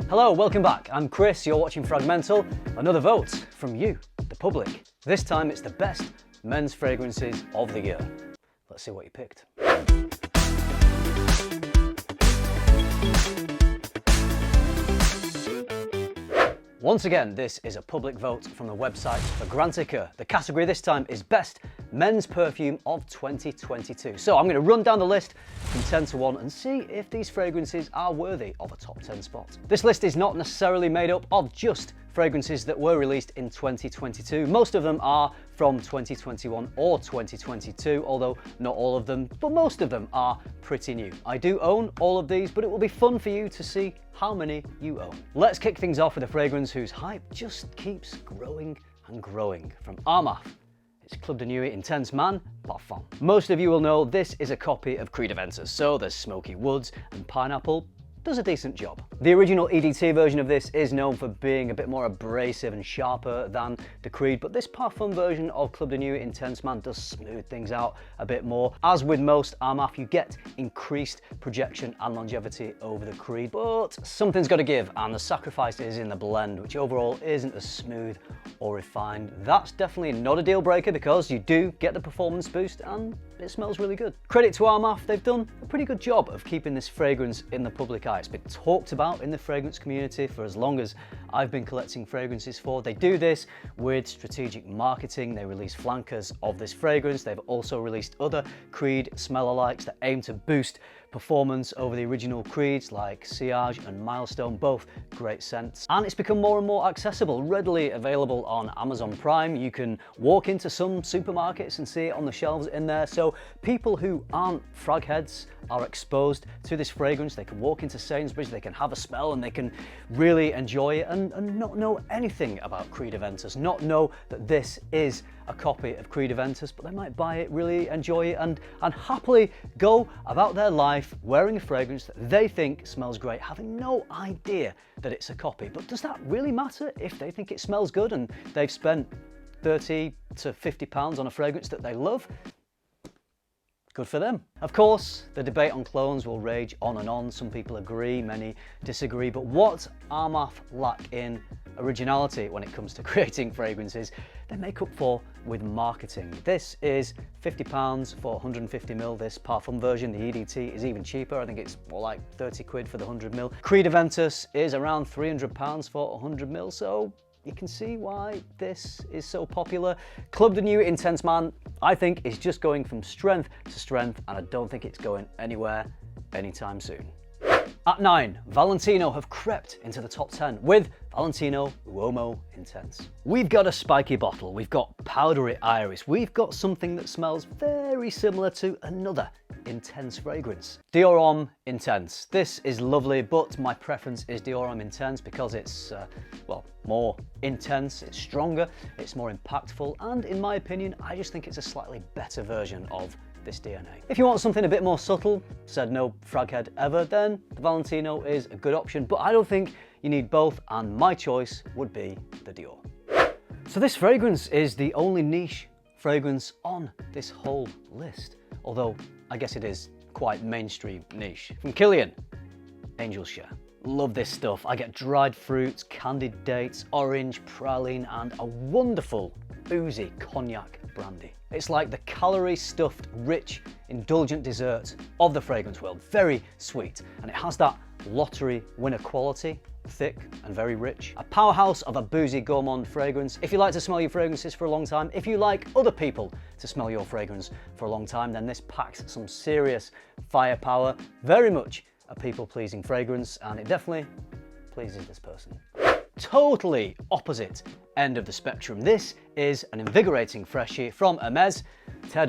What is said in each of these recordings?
Hello, welcome back. I'm Chris, you're watching FRAG-MENTAL. Another vote from you, the public. This time it's the best men's fragrances of the year. Let's see what you picked. Once again, this is a public vote from the website Fragrantica. The category this time is Best Men's Perfume of 2022. So I'm going to run down the list from 10 to 1 and see if these fragrances are worthy of a top 10 spot. This list is not necessarily made up of just fragrances that were released in 2022. Most of them are from 2021 or 2022, although not all of them, but most of them are pretty new. I do own all of these, but it will be fun for you to see how many you own. Let's kick things off with a fragrance whose hype just keeps growing and growing. From Armaf, it's Club de Nuit Intense Man Parfum. Most of you will know this is a copy of Creed AVENTUS, so there's smoky woods and pineapple. Does a decent job. The original EDT version of this is known for being a bit more abrasive and sharper than the Creed, but this Parfum version of Club de Nuit Intense Man does smooth things out a bit more. As with most Armaf, you get increased projection and longevity over the Creed, but something's got to give, and the sacrifice is in the blend, which overall isn't as smooth or refined. That's definitely not a deal breaker because you do get the performance boost and it smells really good. Credit to Armaf, they've done a pretty good job of keeping this fragrance in the public eye. It's been talked about in the fragrance community for as long as I've been collecting fragrances for. They do this with strategic marketing. They release flankers of this fragrance. They've also released other Creed smell-alikes that aim to boost performance over the original Creeds like Sillage and Milestone, both great scents. And it's become more and more accessible, readily available on Amazon Prime. You can walk into some supermarkets and see it on the shelves in there. So people who aren't frag heads are exposed to this fragrance. They can walk into Sainsbury's, they can have a smell and they can really enjoy it and not know anything about Creed AVENTUS, not know that this is a copy of Creed AVENTUS, but they might buy it, really enjoy it and happily go about their life wearing a fragrance that they think smells great, having no idea that it's a copy. But does that really matter if they think it smells good and they've spent 30 to 50 pounds on a fragrance that they love? Good for them. Of course, the debate on clones will rage on and on. Some people agree, many disagree, but what Armaf lack in originality when it comes to creating fragrances, they make up for with marketing. This is £50 for 150ml, this Parfum version. The EDT is even cheaper. I think it's more like 30 quid for the 100ml. Creed AVENTUS is around £300 for 100ml, so you can see why this is so popular. Club de Nuit Intense Man, I think, is just going from strength to strength, and I don't think it's going anywhere anytime soon. At 9, Valentino have crept into the top 10 with Valentino Uomo Intense. We've got a spiky bottle, we've got powdery iris, we've got something that smells very similar to another intense fragrance. Dior Homme Intense. This is lovely, but my preference is Dior Homme Intense because it's, well, more intense, it's stronger, it's more impactful, and in my opinion, I just think it's a slightly better version of this DNA. If you want something a bit more subtle, said no frag head ever, then the Valentino is a good option, but I don't think you need both, and my choice would be the Dior. So this fragrance is the only niche fragrance on this whole list, although I guess it is quite mainstream niche. From Kilian, Angel's Share. Love this stuff. I get dried fruits, candied dates, orange, praline, and a wonderful boozy cognac brandy. It's like the calorie-stuffed, rich, indulgent dessert of the fragrance world. Very sweet, and it has that lottery winner quality, thick and very rich. A powerhouse of a boozy gourmand fragrance. If you like to smell your fragrances for a long time, if you like other people to smell your fragrance for a long time, then this packs some serious firepower. Very much a people-pleasing fragrance, and it definitely pleases this person. Totally opposite end of the spectrum. This is an invigorating freshie from Hermes, Terre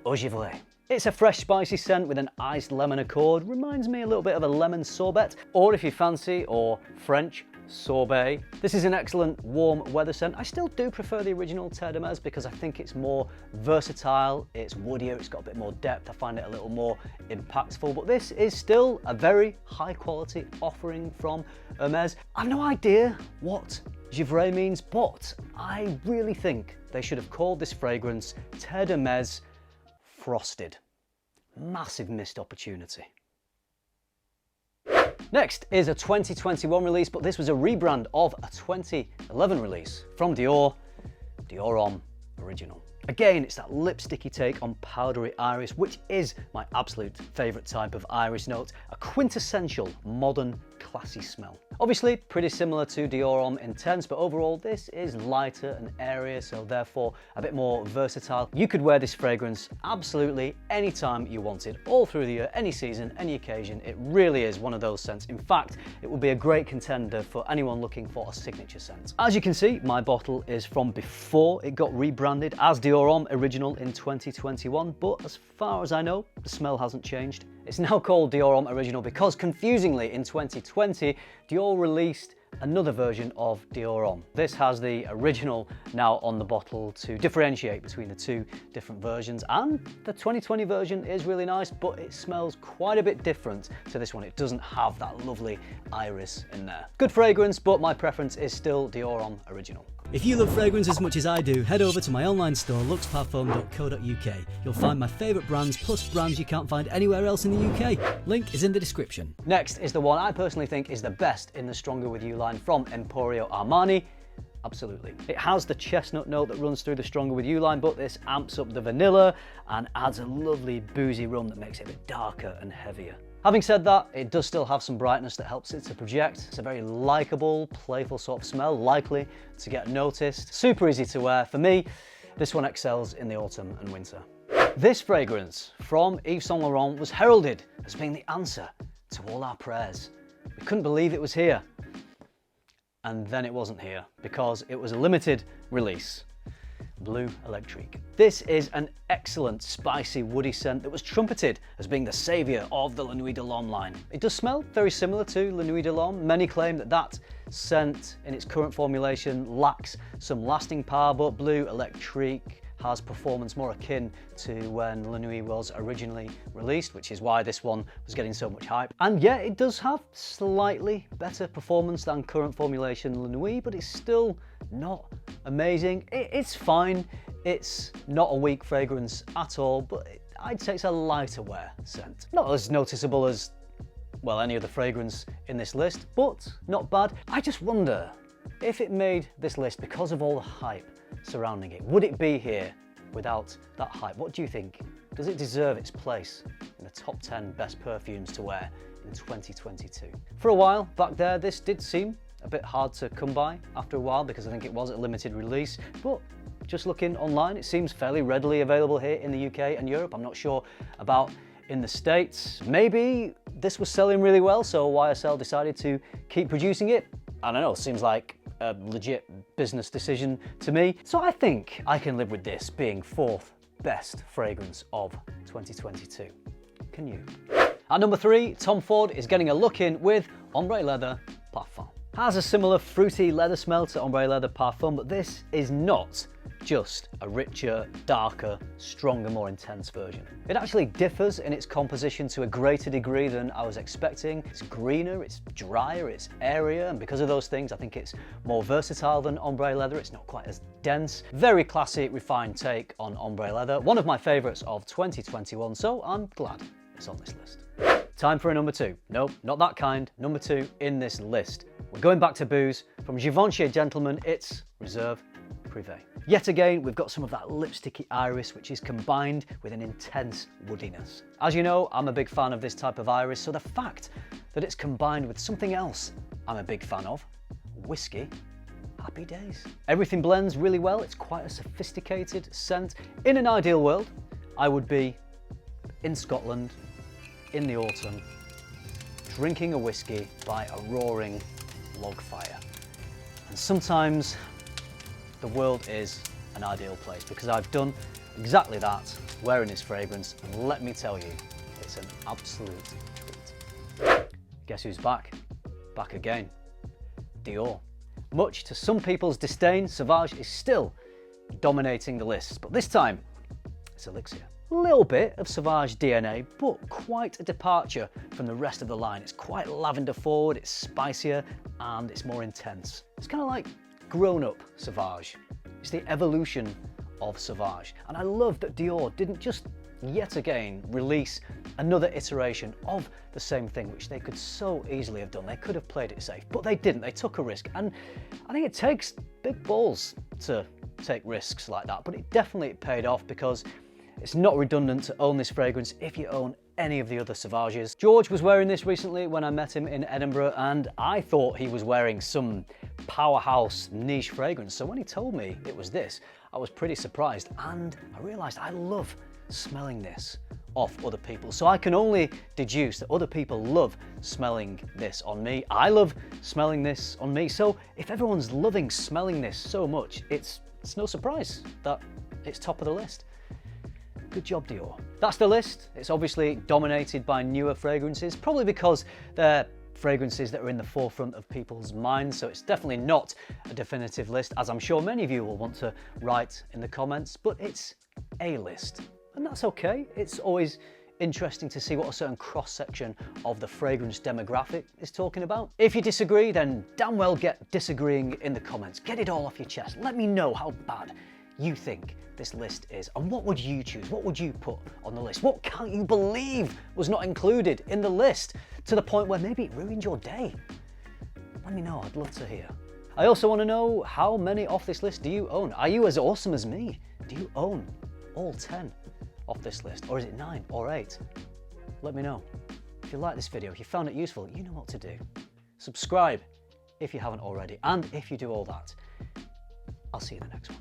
au Givree. It's a fresh spicy scent with an iced lemon accord. Reminds me a little bit of a lemon sorbet, or if you fancy, or French sorbet. This is an excellent warm weather scent. I still do prefer the original Terre because I think it's more versatile, it's woodier, it's got a bit more depth. I find it a little more impactful, but this is still a very high quality offering from Hermes. I've no idea what Givree means, but I really think they should have called this fragrance Terre Frosted. Massive missed opportunity. Next is a 2021 release, but this was a rebrand of a 2011 release from Dior, Dior Homme Original. Again, it's that lipsticky take on powdery iris, which is my absolute favourite type of iris note, a quintessential modern classy smell. Obviously pretty similar to Dior Homme Intense, but overall this is lighter and airier, so therefore a bit more versatile. You could wear this fragrance absolutely anytime you wanted, all through the year, any season, any occasion. It really is one of those scents. In fact, it would be a great contender for anyone looking for a signature scent. As you can see, my bottle is from before it got rebranded as Dior Homme Original in 2021, but as far as I know, the smell hasn't changed. It's now called Dior Homme Original because, confusingly, in 2020, Dior released another version of Dior Homme. This has the original now on the bottle to differentiate between the two different versions, and the 2020 version is really nice, but it smells quite a bit different to this one. It doesn't have that lovely iris in there. Good fragrance, but my preference is still Dior Homme Original. If you love fragrance as much as I do, head over to my online store, luxparfum.co.uk. You'll find my favourite brands, plus brands you can't find anywhere else in the UK. Link is in the description. Next is the one I personally think is the best in the Stronger With You line from Emporio Armani. Absolutely. It has the chestnut note that runs through the Stronger With You line, but this amps up the vanilla and adds a lovely boozy rum that makes it a bit darker and heavier. Having said that, it does still have some brightness that helps it to project. It's a very likeable, playful sort of smell, likely to get noticed. Super easy to wear. For me, this one excels in the autumn and winter. This fragrance from Yves Saint Laurent was heralded as being the answer to all our prayers. We couldn't believe it was here. And then it wasn't here, because it was a limited release. Bleu Electrique. This is an excellent spicy woody scent that was trumpeted as being the saviour of the La Nuit de l'Homme line. It does smell very similar to La Nuit de l'Homme. Many claim that that scent in its current formulation lacks some lasting power, but Bleu Electrique has performance more akin to when La Nuit was originally released, which is why this one was getting so much hype. And yeah, it does have slightly better performance than current formulation La Nuit, but it's still not amazing. It's fine. It's not a weak fragrance at all, but I'd say it's a lighter wear scent. Not as noticeable as, well, any other fragrance in this list, but not bad. I just wonder if it made this list because of all the hype surrounding it. Would it be here without that hype? What do you think? Does it deserve its place in the top 10 best perfumes to wear in 2022? For a while back there, this did seem a bit hard to come by after a while because I think it was a limited release, but just looking online, it seems fairly readily available here in the UK and Europe. I'm not sure about in the States. Maybe this was selling really well, so YSL decided to keep producing it. I don't know, seems like a legit business decision to me. So I think I can live with this being 4th best fragrance of 2022. Can you? At number 3, Tom Ford is getting a look in with Ombre Leather Parfum. Has a similar fruity leather smell to Ombre Leather Parfum, but this is not just a richer, darker, stronger, more intense version. It actually differs in its composition to a greater degree than I was expecting. It's greener, it's drier, it's airier, and because of those things, I think it's more versatile than Ombre Leather. It's not quite as dense. Very classy, refined take on Ombre Leather. One of my favourites of 2021, so I'm glad it's on this list. Time for a number 2. Nope, not that kind. Number 2 in this list. We're going back to booze. From Givenchy Gentleman, it's Reserve Privee. Yet again, we've got some of that lipsticky iris, which is combined with an intense woodiness. As you know, I'm a big fan of this type of iris, so the fact that it's combined with something else I'm a big fan of, whiskey, happy days. Everything blends really well. It's quite a sophisticated scent. In an ideal world, I would be in Scotland in the autumn, drinking a whiskey by a roaring log fire. And sometimes the world is an ideal place because I've done exactly that wearing this fragrance, and let me tell you, it's an absolute treat. Guess who's back? Back again. Dior. Much to some people's disdain, Sauvage is still dominating the list, but this time it's Elixir. A little bit of Sauvage DNA, but quite a departure from the rest of the line. It's quite lavender forward, it's spicier, and it's more intense. It's kind of like grown-up Sauvage. It's the evolution of Sauvage. And I love that Dior didn't just yet again release another iteration of the same thing, which they could so easily have done. They could have played it safe, but they didn't. They took a risk, and I think it takes big balls to take risks like that, but it definitely paid off because it's not redundant to own this fragrance if you own any of the other Sauvages. George was wearing this recently when I met him in Edinburgh, and I thought he was wearing some powerhouse niche fragrance. So when he told me it was this, I was pretty surprised, and I realized I love smelling this off other people. So I can only deduce that other people love smelling this on me. I love smelling this on me. So if everyone's loving smelling this so much, it's no surprise that it's top of the list. Good job, Dior. That's the list. It's obviously dominated by newer fragrances, probably because they're fragrances that are in the forefront of people's minds, so it's definitely not a definitive list, as I'm sure many of you will want to write in the comments, but it's a list, and that's okay. It's always interesting to see what a certain cross-section of the fragrance demographic is talking about. If you disagree, then damn well get disagreeing in the comments. Get it all off your chest. Let me know how bad you think this list is, and what would you choose? What would you put on the list? What can't you believe was not included in the list, to the point where maybe it ruined your day? Let me know, I'd love to hear. I also want to know, how many off this list do you own? Are you as awesome as me? Do you own all 10 off this list, or is it 9 or 8? Let me know. If you like this video, if you found it useful, you know what to do. Subscribe if you haven't already, and if you do all that, I'll see you in the next one.